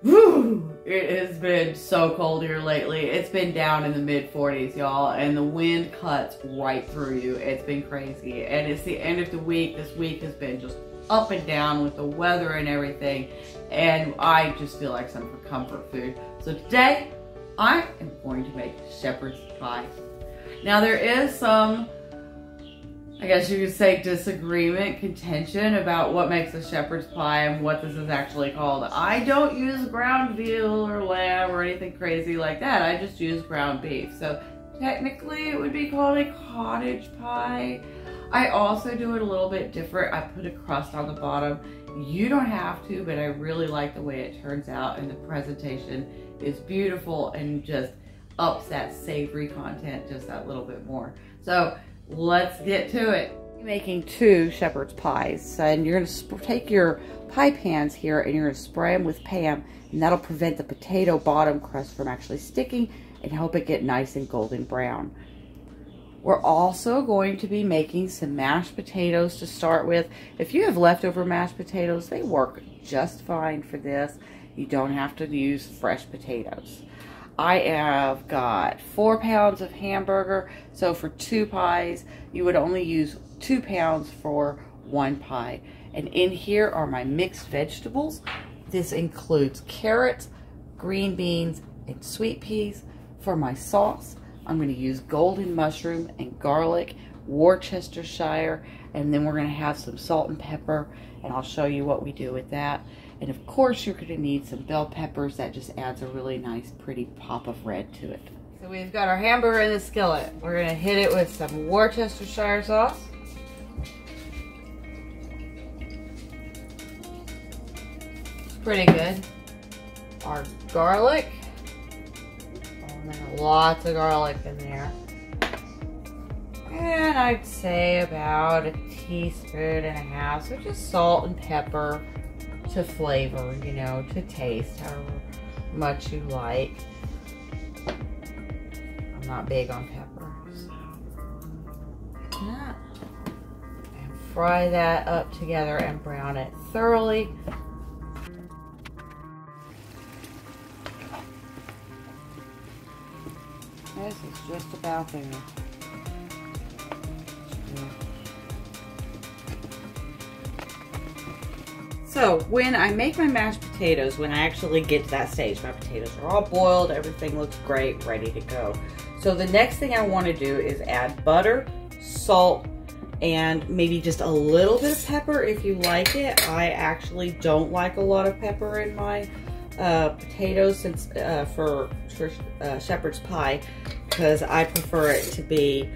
Whew, it has been so cold here lately. It's been down in the mid 40s, y'all, and the wind cuts right through you. It's been crazy, and it's the end of the week. This week has been just up and down with the weather and everything, and I just feel like some comfort food. So today, I am going to make shepherd's pie. Now there is some, I guess you could say, disagreement, contention about what makes a shepherd's pie and what this is actually called. I don't use ground veal or lamb or anything crazy like that. I just use ground beef. So technically it would be called a cottage pie. I also do it a little bit different. I put a crust on the bottom. You don't have to, but I really like the way it turns out, and the presentation is beautiful and just ups that savory content just that little bit more. So let's get to it. I'm making 2 shepherd's pies, and you're going to take your pie pans here and you're going to spray them with Pam, and that'll prevent the potato bottom crust from actually sticking and help it get nice and golden brown. We're also going to be making some mashed potatoes to start with. If you have leftover mashed potatoes, they work just fine for this. You don't have to use fresh potatoes. I have got 4 pounds of hamburger, so for 2 pies, you would only use 2 pounds for 1 pie. And in here are my mixed vegetables. This includes carrots, green beans, and sweet peas. For my sauce, I'm going to use golden mushroom and garlic, Worcestershire, and then we're going to have some salt and pepper, and I'll show you what we do with that. And of course, you're going to need some bell peppers. That just adds a really nice, pretty pop of red to it. So we've got our hamburger in the skillet. We're going to hit it with some Worcestershire sauce. It's pretty good. Our garlic. And then lots of garlic in there. And I'd say about 1.5 teaspoons, so just salt and pepper to flavor, you know, to taste, however much you like. I'm not big on pepper, so that. And fry that up together and brown it thoroughly. This is just about there. So when I make my mashed potatoes, when I actually get to that stage, my potatoes are all boiled, everything looks great, ready to go. So the next thing I want to do is add butter, salt, and maybe just a little bit of pepper if you like it. I actually don't like a lot of pepper in my potatoes since for shepherd's pie, because I prefer it to be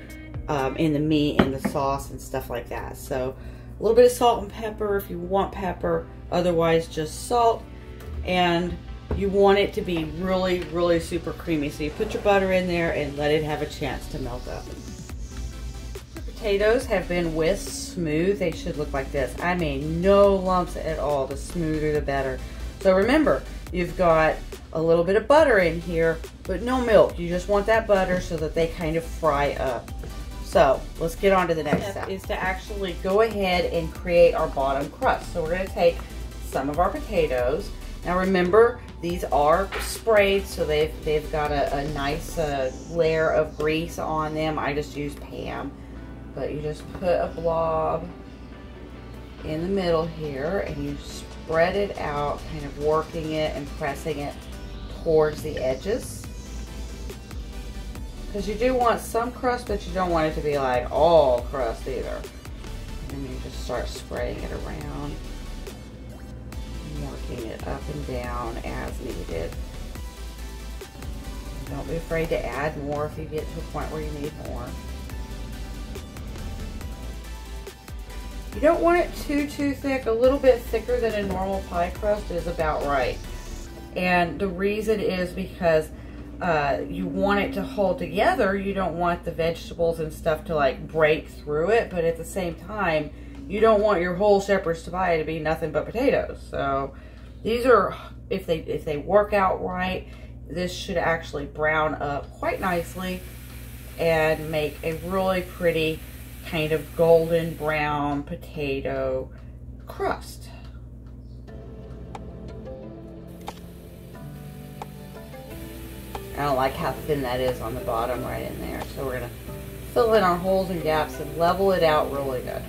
in the meat and the sauce and stuff like that. So a little bit of salt and pepper if you want pepper, otherwise just salt. And you want it to be really, really super creamy. So you put your butter in there and let it have a chance to melt up. The potatoes have been whisked smooth. They should look like this. I mean, no lumps at all. The smoother the better. So remember, you've got a little bit of butter in here, but no milk. You just want that butter so that they kind of fry up. So let's get on to the next step. Is to actually go ahead and create our bottom crust. So we're going to take some of our potatoes. Now remember, these are sprayed, so they've got a nice layer of grease on them. I just use Pam, but you just put a blob in the middle here, and you spread it out, kind of working it and pressing it towards the edges. Because you do want some crust, but you don't want it to be like all crust either. And then you just start spreading it around, working it up and down as needed. Don't be afraid to add more if you get to a point where you need more. You don't want it too thick. A little bit thicker than a normal pie crust is about right. And the reason is because you want it to hold together. You don't want the vegetables and stuff to like break through it, but at the same time, you don't want your whole shepherd's pie to be nothing but potatoes. So these are, if they work out right, this should actually brown up quite nicely and make a really pretty kind of golden brown potato crust. I don't like how thin that is on the bottom right in there. So we're gonna fill in our holes and gaps and level it out really good.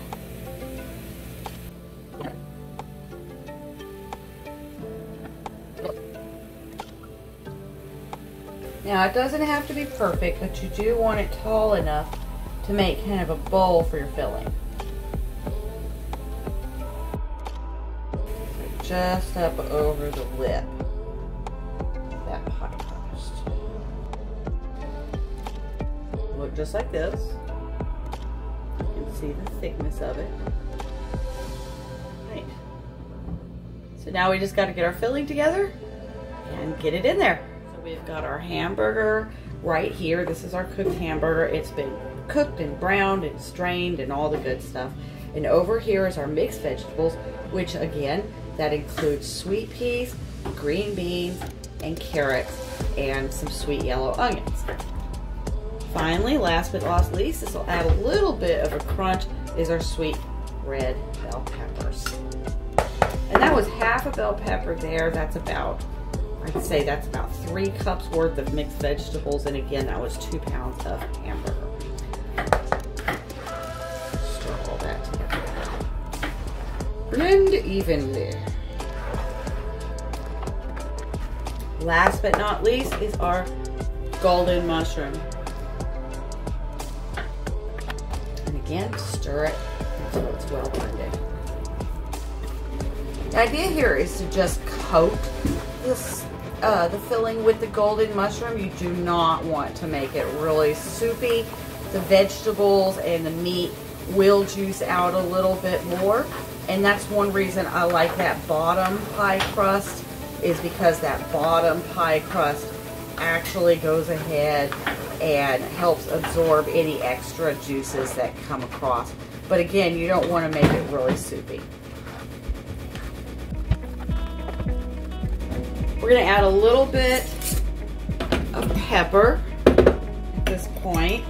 Now it doesn't have to be perfect, but you do want it tall enough to make kind of a bowl for your filling. So just up over the lip of that pie crust. Look just like this. You can see the thickness of it. Right. So now we just got to get our filling together and get it in there. We've got our hamburger right here. This is our cooked hamburger. It's been cooked and browned and strained and all the good stuff. And over here is our mixed vegetables, which again, that includes sweet peas, green beans, and carrots, and some sweet yellow onions. Finally, last but not least, this will add a little bit of a crunch, is our sweet red bell peppers. And that was half a bell pepper there. That's about, I'd say that's about 3 cups worth of mixed vegetables, and again, that was 2 pounds of hamburger. Stir all that together. Blend evenly. Last but not least is our golden mushroom. And again, stir it until it's well blended. The idea here is to just coat this the filling with the golden mushroom. You do not want to make it really soupy. The vegetables and the meat will juice out a little bit more, and that's one reason I like that bottom pie crust, is because that bottom pie crust actually goes ahead and helps absorb any extra juices that come across. But again, you don't want to make it really soupy. We're going to add a little bit of pepper at this point.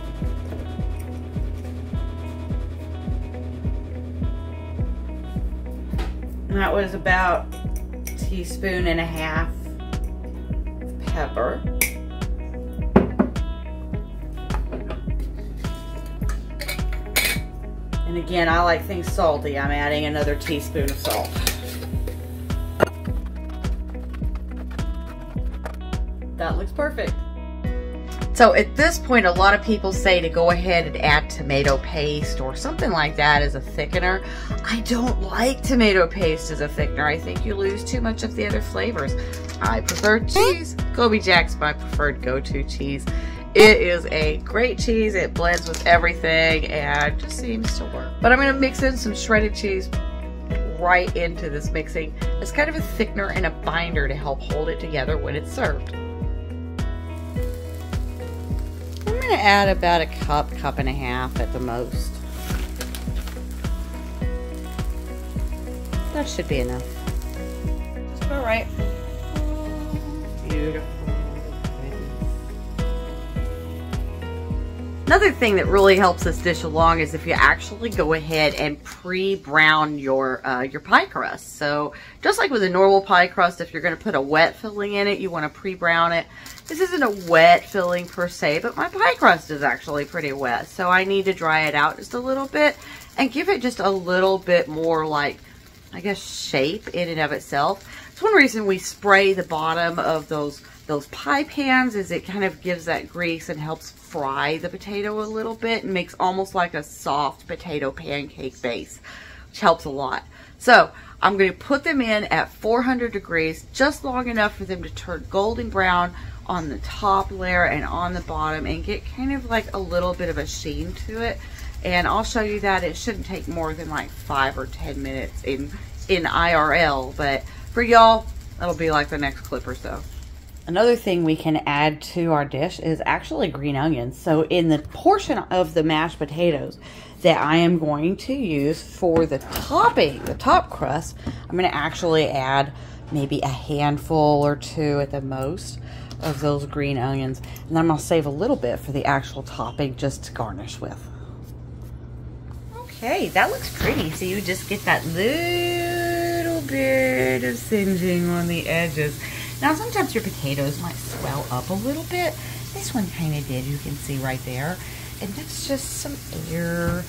And that was about a teaspoon and a half of pepper. And again, I like things salty. I'm adding another teaspoon of salt. That looks perfect. So at this point, a lot of people say to go ahead and add tomato paste or something like that as a thickener. I don't like tomato paste as a thickener. I think you lose too much of the other flavors. I prefer cheese. Colby Jack's my preferred go-to cheese. It is a great cheese. It blends with everything and just seems to work. But I'm going to mix in some shredded cheese right into this mixing. It's kind of a thickener and a binder to help hold it together when it's served. I'm going to add about a cup, cup and a half at the most. That should be enough. Just about right. Beautiful. Another thing that really helps this dish along is if you actually go ahead and pre-brown your pie crust. So just like with a normal pie crust, if you're going to put a wet filling in it, you want to pre-brown it. This isn't a wet filling per se, but my pie crust is actually pretty wet. So I need to dry it out just a little bit and give it just a little bit more, like, I guess, shape in and of itself. It's one reason we spray the bottom of those pie pans, is it kind of gives that grease and helps fry the potato a little bit and makes almost like a soft potato pancake base, which helps a lot. So I'm going to put them in at 400 degrees, just long enough for them to turn golden brown on the top layer and on the bottom and get kind of like a little bit of a sheen to it. And I'll show you that it shouldn't take more than like 5 or 10 minutes in IRL, but for y'all, it'll be like the next clip or so. Another thing we can add to our dish is actually green onions. So in the portion of the mashed potatoes that I am going to use for the topping, the top crust, I'm going to actually add maybe a handful or 2 at the most of those green onions. And then I'm going to save a little bit for the actual topping just to garnish with. Okay, that looks pretty. So you just get that little bit of singeing on the edges. Now, sometimes your potatoes might swell up a little bit. This one kind of did, you can see right there. And that's just some air.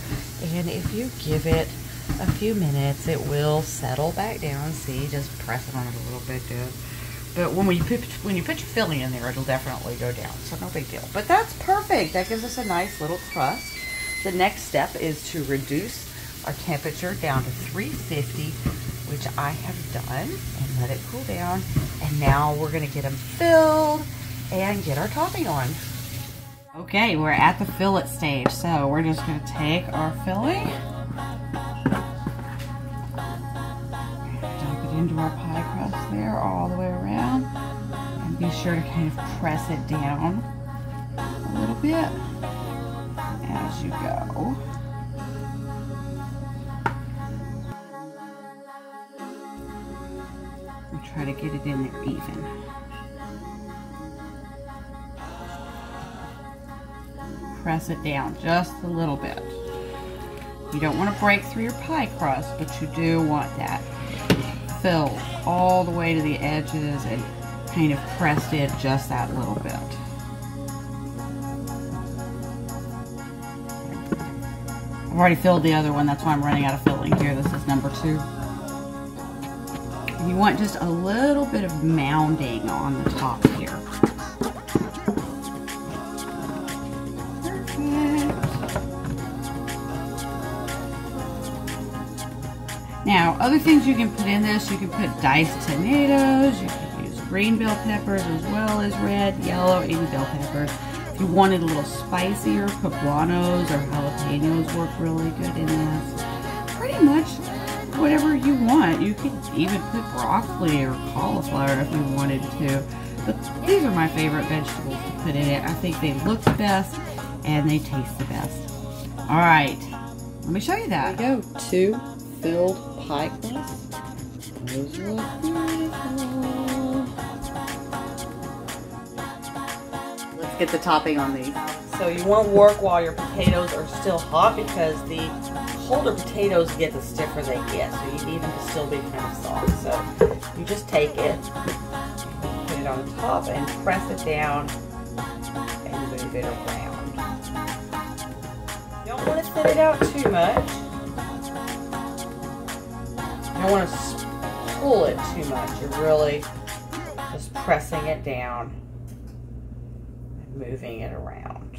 And if you give it a few minutes, it will settle back down. See, just press it on it a little bit, dude. But when you put your filling in there, it'll definitely go down. So no big deal. But that's perfect. That gives us a nice little crust. The next step is to reduce our temperature down to 350, which I have done, and let it cool down. And now we're gonna get them filled and get our topping on. Okay, we're at the fillet stage. So we're just gonna take our filling, dump it into our pie crust there all the way around, and be sure to kind of press it down a little bit as you go. And try to get it in there even. Press it down just a little bit. You don't want to break through your pie crust, but you do want that filled all the way to the edges and kind of pressed in just that little bit. I've already filled the other one, that's why I'm running out of filling here. This is number 2. You want just a little bit of mounding on the top here. Now, other things you can put in this, you can put diced tomatoes, you can use green bell peppers as well as red, yellow, and bell peppers. If you wanted a little spicier, poblanos or jalapenos work really good in this. Pretty much whatever you want. You could even put broccoli or cauliflower if you wanted to. But these are my favorite vegetables to put in it. I think they look the best and they taste the best. All right, let me show you that. There we go, 2 filled pie crust. Those look beautiful. Let's get the topping on these. So you want to work while your potatoes are still hot, because the colder potatoes get, the stiffer they get. So you need them to still be kind of soft. So you just take it, put it on the top, and press it down and move it around. You don't want to thin it out too much. You don't want to pull it too much. You're really just pressing it down and moving it around.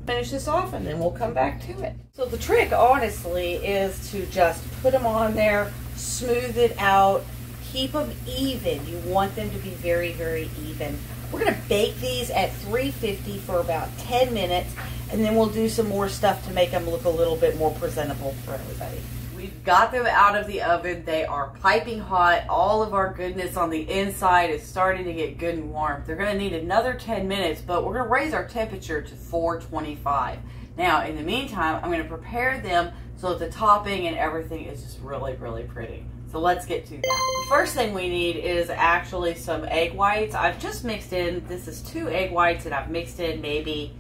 Finish this off and then we'll come back to it. So the trick, honestly, is to just put them on there, smooth it out, keep them even. You want them to be very, very even. We're going to bake these at 350 for about 10 minutes, and then we'll do some more stuff to make them look a little bit more presentable for everybody. We've got them out of the oven. They are piping hot. All of our goodness on the inside is starting to get good and warm. They're going to need another 10 minutes, but we're going to raise our temperature to 425. Now, in the meantime, I'm going to prepare them so that the topping and everything is just really, really pretty. So let's get to that. The first thing we need is actually some egg whites. I've just mixed in, this is 2 egg whites, and I've mixed in maybe,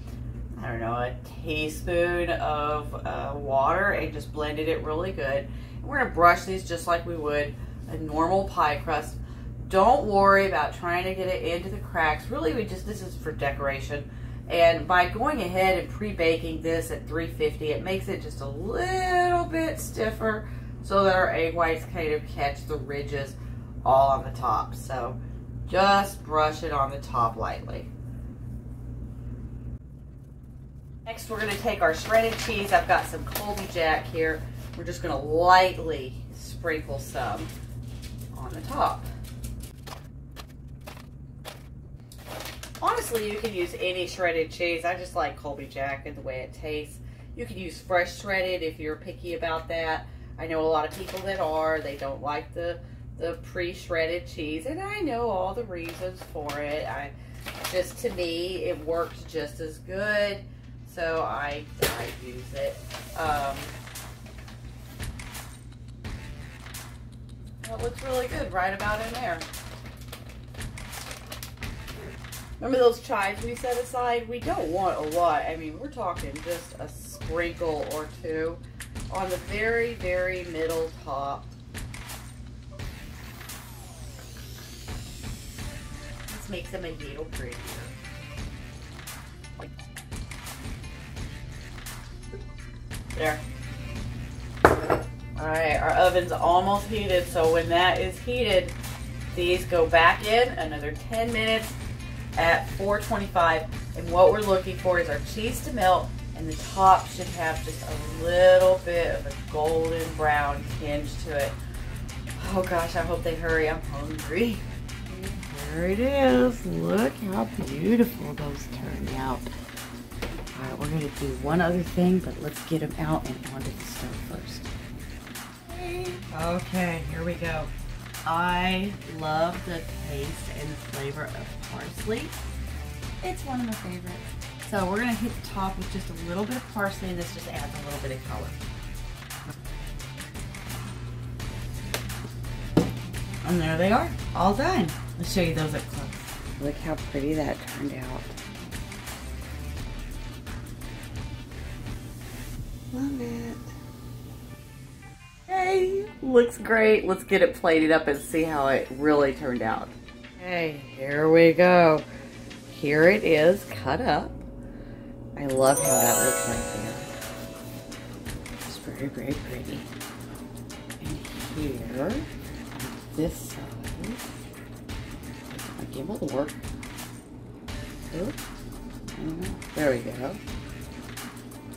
I don't know, a teaspoon of water and just blended it really good. And we're gonna brush these just like we would a normal pie crust. Don't worry about trying to get it into the cracks. Really, this is for decoration. And by going ahead and pre-baking this at 350, it makes it just a little bit stiffer, so that our egg whites kind of catch the ridges all on the top. So just brush it on the top lightly. Next, we're going to take our shredded cheese. I've got some Colby Jack here. We're just going to lightly sprinkle some on the top. Honestly, you can use any shredded cheese. I just like Colby Jack and the way it tastes. You can use fresh shredded if you're picky about that. I know a lot of people that are. They don't like the pre-shredded cheese, and I know all the reasons for it. Just to me, it works just as good, so I use it. It looks really good right about in there. Remember those chives we set aside? We don't want a lot. I mean, we're talking just a sprinkle or 2. on the very, very middle top. This makes them a little prettier. There. Alright, our oven's almost heated, so when that is heated, these go back in another 10 minutes at 425. And what we're looking for is our cheese to melt, and the top should have just a little bit of a golden brown tinge to it. Oh gosh, I hope they hurry. I'm hungry. There it is. Look how beautiful those turned out. All right, we're gonna do one other thing, but let's get them out and onto the stove first. Okay, here we go. I love the taste and the flavor of parsley. It's one of my favorites. So we're gonna hit the top with just a little bit of parsley, and this just adds a little bit of color. And there they are, all done. Let's show you those up close. Look how pretty that turned out. Love it. Hey, looks great. Let's get it plated up and see how it really turned out. Okay, here we go. Here it is, cut up. I love how that looks right there. It's very, very pretty. And here, on this side, my gimbal will work. Oops. I don't know. There we go.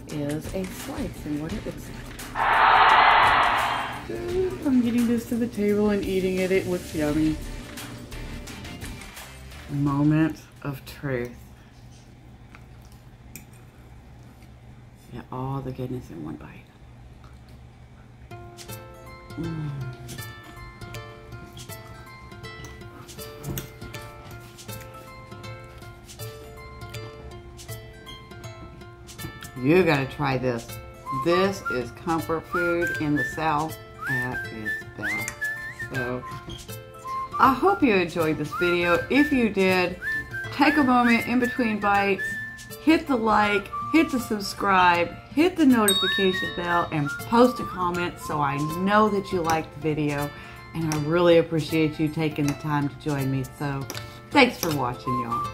Is a slice and what it looks like. I'm getting this to the table and eating it. It looks yummy. Moment of truth. Get all the goodness in one bite. You gotta try this. This is comfort food in the South at its best. So, I hope you enjoyed this video. If you did, take a moment in between bites, hit the like, hit the subscribe, hit the notification bell, and post a comment so I know that you liked the video. And I really appreciate you taking the time to join me. So, thanks for watching, y'all.